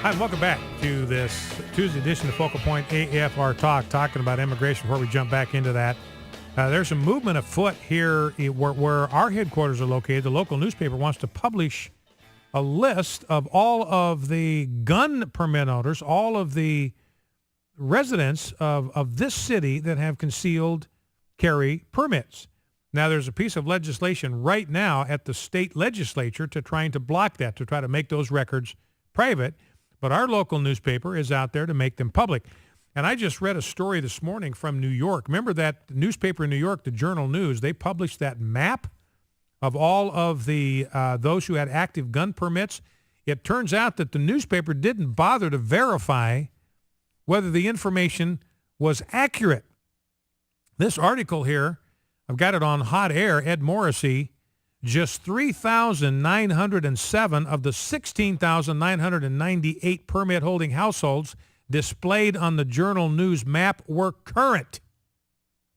Hi, and welcome back to this Tuesday edition of Focal Point AFR Talk, talking about immigration. Before we jump back into that, there's a movement afoot here where our headquarters are located. The local newspaper wants to publish a list of all of the gun permit owners, all of the residents of this city that have concealed carry permits. Now, there's a piece of legislation right now at the state legislature to trying to block that, to try to make those records private. But our local newspaper is out there to make them public. And I just read a story this morning from New York. Remember that newspaper in New York, the Journal News, they published that map of all of the those who had active gun permits. It turns out that the newspaper didn't bother to verify whether the information was accurate. This article here, I've got it on hot air, Ed Morrissey, just 3,907 of the 16,998 permit-holding households displayed on the Journal News map were current.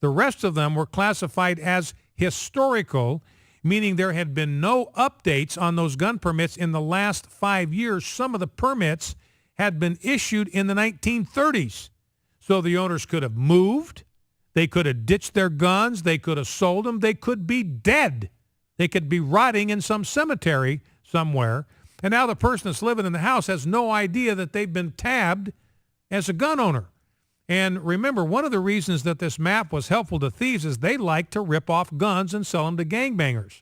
The rest of them were classified as historical, meaning there had been no updates on those gun permits in the last 5 years. Some of the permits had been issued in the 1930s. So the owners could have moved, they could have ditched their guns, they could have sold them, they could be dead. They could be rotting in some cemetery somewhere. And now the person that's living in the house has no idea that they've been tabbed as a gun owner. And remember, one of the reasons that this map was helpful to thieves is they like to rip off guns and sell them to gangbangers.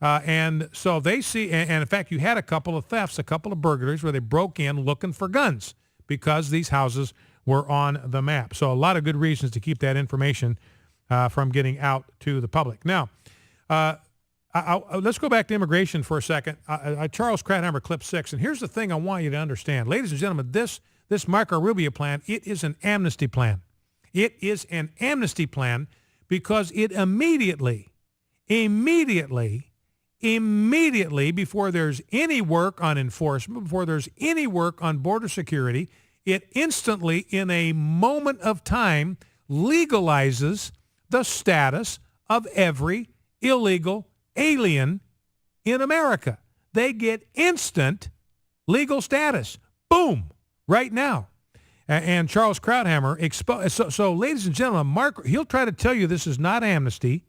And so they see, and in fact, you had a couple of thefts, a couple of burglaries where they broke in looking for guns because these houses were on the map. So a lot of good reasons to keep that information from getting out to the public. Now, let's go back to immigration for a second. Charles Krauthammer, clip 6. And here's the thing I want you to understand. Ladies and gentlemen, this Marco Rubio plan, it is an amnesty plan. It is an amnesty plan because it immediately, before there's any work on enforcement, before there's any work on border security, it instantly, in a moment of time, legalizes the status of every illegal alien in America. They get instant legal status. Boom, right now. And Charles Krauthammer so ladies and gentlemen, Mark, he'll try to tell you this is not amnesty.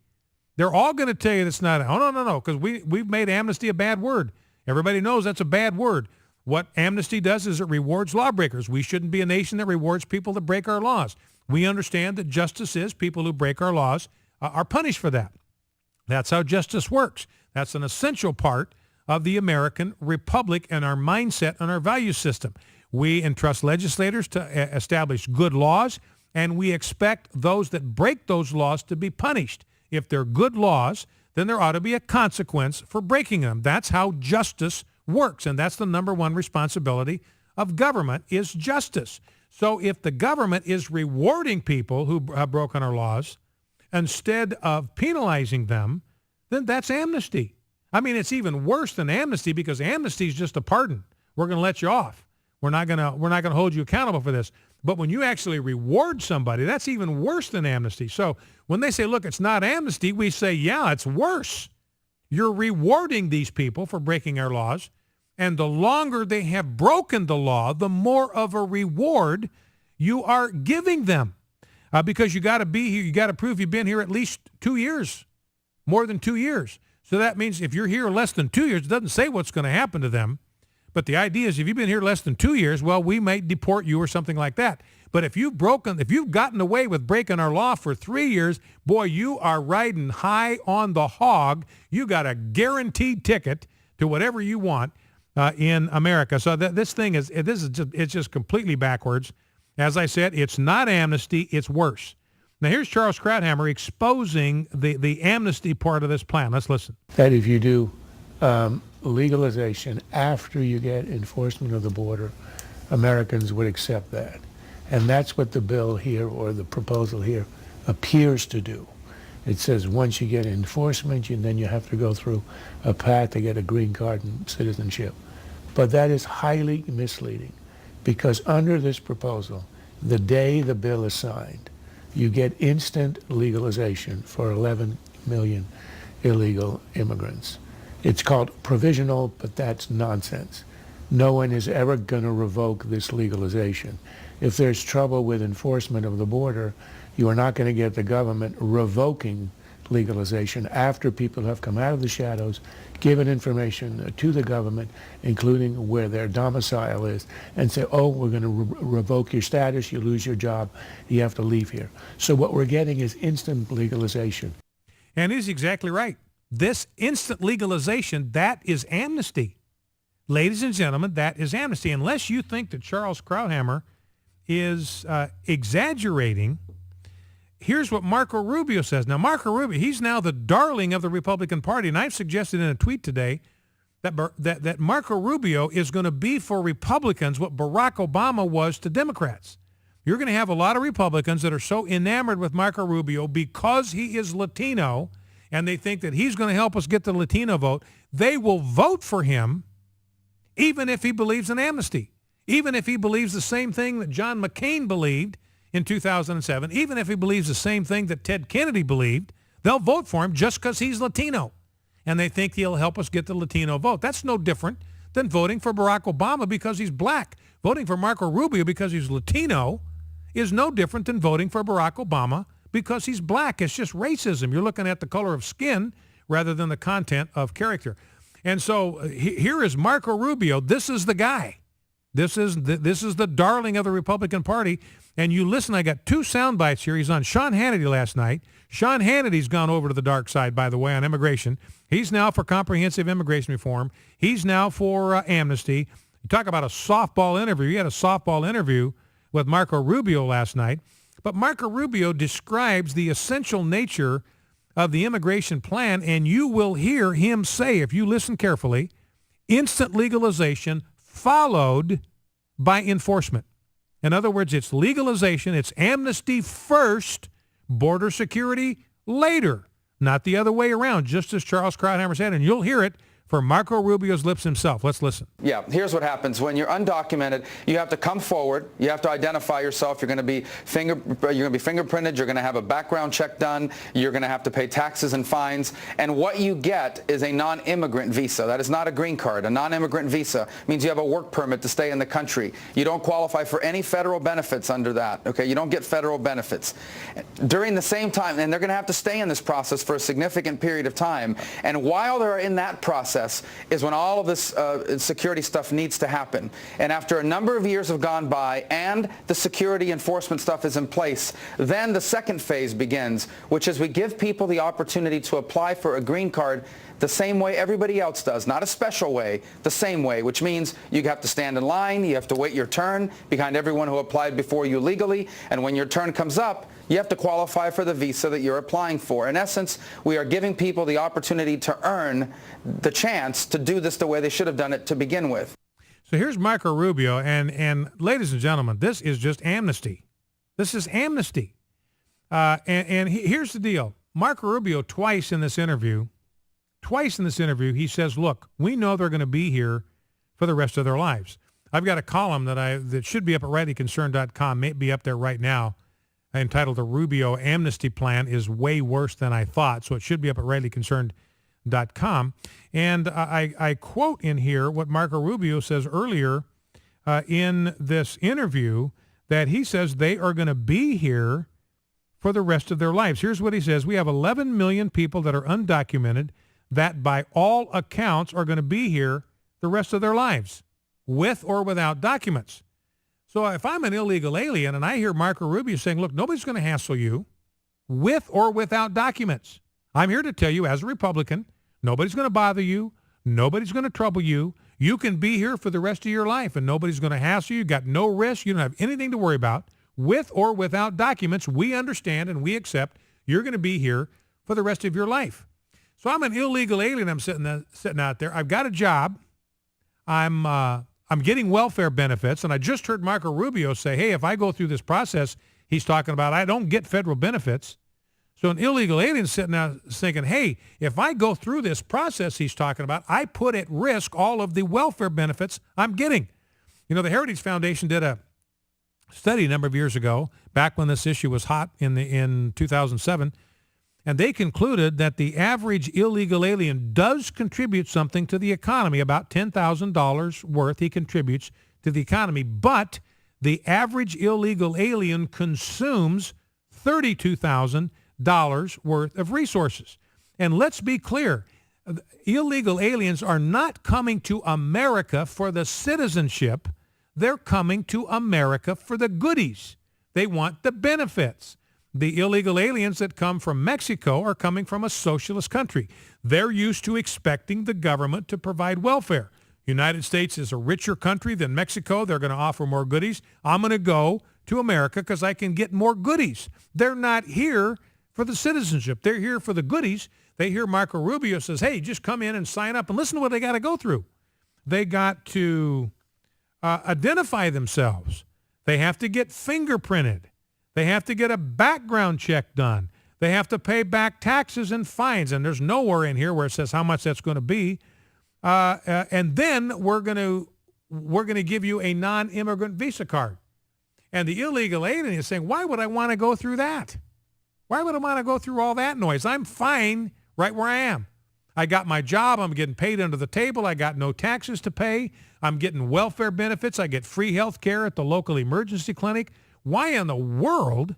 They're all going to tell you it's not. Oh, no, because we've made amnesty a bad word. Everybody knows that's a bad word. What amnesty does is it rewards lawbreakers. We shouldn't be a nation that rewards people that break our laws. We understand that justice is people who break our laws are punished for that. That's how justice works. That's an essential part of the American Republic and our mindset and our value system. We entrust legislators to establish good laws, and we expect those that break those laws to be punished. If they're good laws, then there ought to be a consequence for breaking them. That's how justice works, and that's the number one responsibility of government is justice. So if the government is rewarding people who have broken our laws, instead of penalizing them, then that's amnesty. I mean, it's even worse than amnesty because amnesty is just a pardon. We're going to let you off. We're not going to hold you accountable for this. But when you actually reward somebody, that's even worse than amnesty. So when they say, look, it's not amnesty, we say, yeah, it's worse. You're rewarding these people for breaking our laws. And the longer they have broken the law, the more of a reward you are giving them. Because you got to be here, you got to prove you've been here at least 2 years, more than 2 years. So that means if you're here less than 2 years, it doesn't say what's going to happen to them. But the idea is if you've been here less than 2 years, well, we might deport you or something like that. But if you've gotten away with breaking our law for 3 years, boy, you are riding high on the hog. You got a guaranteed ticket to whatever you want in America. So it's just completely backwards. As I said, it's not amnesty, it's worse. Now here's Charles Krauthammer exposing the amnesty part of this plan. Let's listen. That if you do legalization after you get enforcement of the border, Americans would accept that. And that's what the bill here, or the proposal here, appears to do. It says once you get enforcement, then you have to go through a path to get a green card and citizenship. But that is highly misleading, because under this proposal, the day the bill is signed, you get instant legalization for 11 million illegal immigrants. It's called provisional, but that's nonsense. no one is ever going to revoke this legalization. If there's trouble with enforcement of the border, you are not going to get the government revoking legalization after people have come out of the shadows, given information to the government, including where their domicile is, and say, oh, we're going to revoke your status, you lose your job, you have to leave here. So what we're getting is instant legalization. And he's exactly right. This instant legalization, that is amnesty. Ladies and gentlemen, that is amnesty. Unless you think that Charles Krauthammer is exaggerating, here's what Marco Rubio says. Now, Marco Rubio, he's now the darling of the Republican Party, and I've suggested in a tweet today that Marco Rubio is going to be for Republicans what Barack Obama was to Democrats. You're going to have a lot of Republicans that are so enamored with Marco Rubio because he is Latino, and they think that he's going to help us get the Latino vote. They will vote for him even if he believes in amnesty, even if he believes the same thing that John McCain believed in 2007, even if he believes the same thing that Ted Kennedy believed. They'll vote for him just because he's Latino, and they think he'll help us get the Latino vote. That's no different than voting for Barack Obama because he's black. Voting for Marco Rubio because he's Latino is no different than voting for Barack Obama because he's black. It's just racism. You're looking at the color of skin rather than the content of character. And so here is Marco Rubio. This is the guy. This is the darling of the Republican Party. And you listen, I got two sound bites here. He's on Sean Hannity last night. Sean Hannity's gone over to the dark side, by the way, on immigration. He's now for comprehensive immigration reform. He's now for amnesty. You talk about a softball interview. He had a softball interview with Marco Rubio last night. But Marco Rubio describes the essential nature of the immigration plan, and you will hear him say, if you listen carefully, instant legalization followed by enforcement. In other words, it's legalization, it's amnesty first, border security later, not the other way around, just as Charles Krauthammer said, and you'll hear it from Marco Rubio's lips himself. Let's listen. Yeah, here's what happens. When you're undocumented, you have to come forward. You have to identify yourself. You're going to be fingerprinted. You're going to have a background check done. You're going to have to pay taxes and fines. And what you get is a non-immigrant visa. That is not a green card. A non-immigrant visa means you have a work permit to stay in the country. You don't qualify for any federal benefits under that. Okay, you don't get federal benefits. During the same time, and they're going to have to stay in this process for a significant period of time. And while they're in that process, is when all of this security stuff needs to happen. And after a number of years have gone by and the security enforcement stuff is in place, then the second phase begins, which is we give people the opportunity to apply for a green card the same way everybody else does, not a special way, the same way, which means you have to stand in line, you have to wait your turn behind everyone who applied before you legally, and when your turn comes up, you have to qualify for the visa that you're applying for. In essence, we are giving people the opportunity to earn the chance to do this the way they should have done it to begin with. So here's Marco Rubio, and ladies and gentlemen, this is just amnesty. This is amnesty. Here's the deal. Marco Rubio, twice in this interview, he says, look, we know they're going to be here for the rest of their lives. I've got a column that should be up at rightlyconcerned.com, may be up there right now, entitled The Rubio Amnesty Plan is Way Worse Than I Thought. So it should be up at rightlyconcerned.com. And I quote in here what Marco Rubio says earlier in this interview, that he says they are going to be here for the rest of their lives. Here's what he says. We have 11 million people that are undocumented that by all accounts are going to be here the rest of their lives, with or without documents. So if I'm an illegal alien and I hear Marco Rubio saying, look, nobody's going to hassle you with or without documents. I'm here to tell you as a Republican, nobody's going to bother you. Nobody's going to trouble you. You can be here for the rest of your life and nobody's going to hassle you. You got no risk. You don't have anything to worry about. With or without documents, we understand and we accept you're going to be here for the rest of your life. So I'm an illegal alien. I'm sitting out there. I've got a job. I'm getting welfare benefits, and I just heard Marco Rubio say, hey, if I go through this process he's talking about, I don't get federal benefits. So an illegal alien sitting out thinking, hey, if I go through this process he's talking about, I put at risk all of the welfare benefits I'm getting. You know, the Heritage Foundation did a study a number of years ago, back when this issue was hot in 2007, And they concluded that the average illegal alien does contribute something to the economy, about $10,000 worth he contributes to the economy. But the average illegal alien consumes $32,000 worth of resources. And let's be clear, illegal aliens are not coming to America for the citizenship. They're coming to America for the goodies. They want the benefits. The illegal aliens that come from Mexico are coming from a socialist country. They're used to expecting the government to provide welfare. United States is a richer country than Mexico. They're going to offer more goodies. I'm going to go to America because I can get more goodies. They're not here for the citizenship. They're here for the goodies. They hear Marco Rubio says, hey, just come in and sign up, and listen to what they got to go through. They got to identify themselves. They have to get fingerprinted. They have to get a background check done. They have to pay back taxes and fines, and there's nowhere in here where it says how much that's going to be. And then we're going to give you a non-immigrant visa card. And the illegal alien is saying, why would I want to go through that? Why would I want to go through all that noise? I'm fine right where I am. I got my job. I'm getting paid under the table. I got no taxes to pay. I'm getting welfare benefits. I get free health care at the local emergency clinic. Why in the world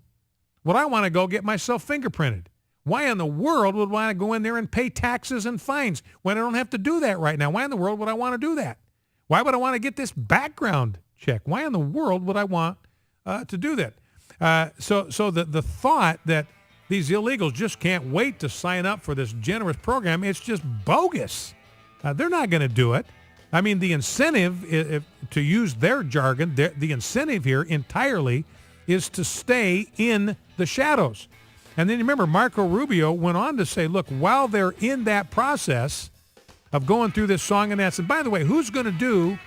would I want to go get myself fingerprinted? Why in the world would I want to go in there and pay taxes and fines when I don't have to do that right now? Why in the world would I want to do that? Why would I want to get this background check? Why in the world would I want to do that? So the thought that these illegals just can't wait to sign up for this generous program, it's just bogus. They're not going to do it. I mean, the incentive, to use their jargon, the incentive here entirely is to stay in the shadows. And then remember, Marco Rubio went on to say, look, while they're in that process of going through this song and dance, and by the way, who's going to do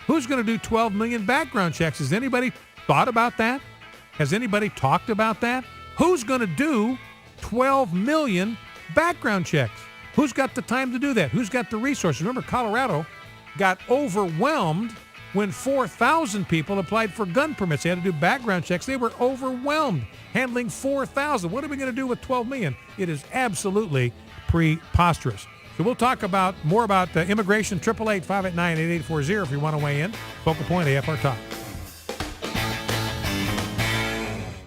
12 million background checks? Has anybody thought about that? Has anybody talked about that? Who's going to do 12 million background checks? Who's got the time to do that? Who's got the resources? Remember, Colorado got overwhelmed when 4,000 people applied for gun permits. They had to do background checks. They were overwhelmed handling 4,000. What are we going to do with 12 million? It is absolutely preposterous. So we'll talk more about immigration, 888-589-8840 if you want to weigh in. Focal Point AFR Talk.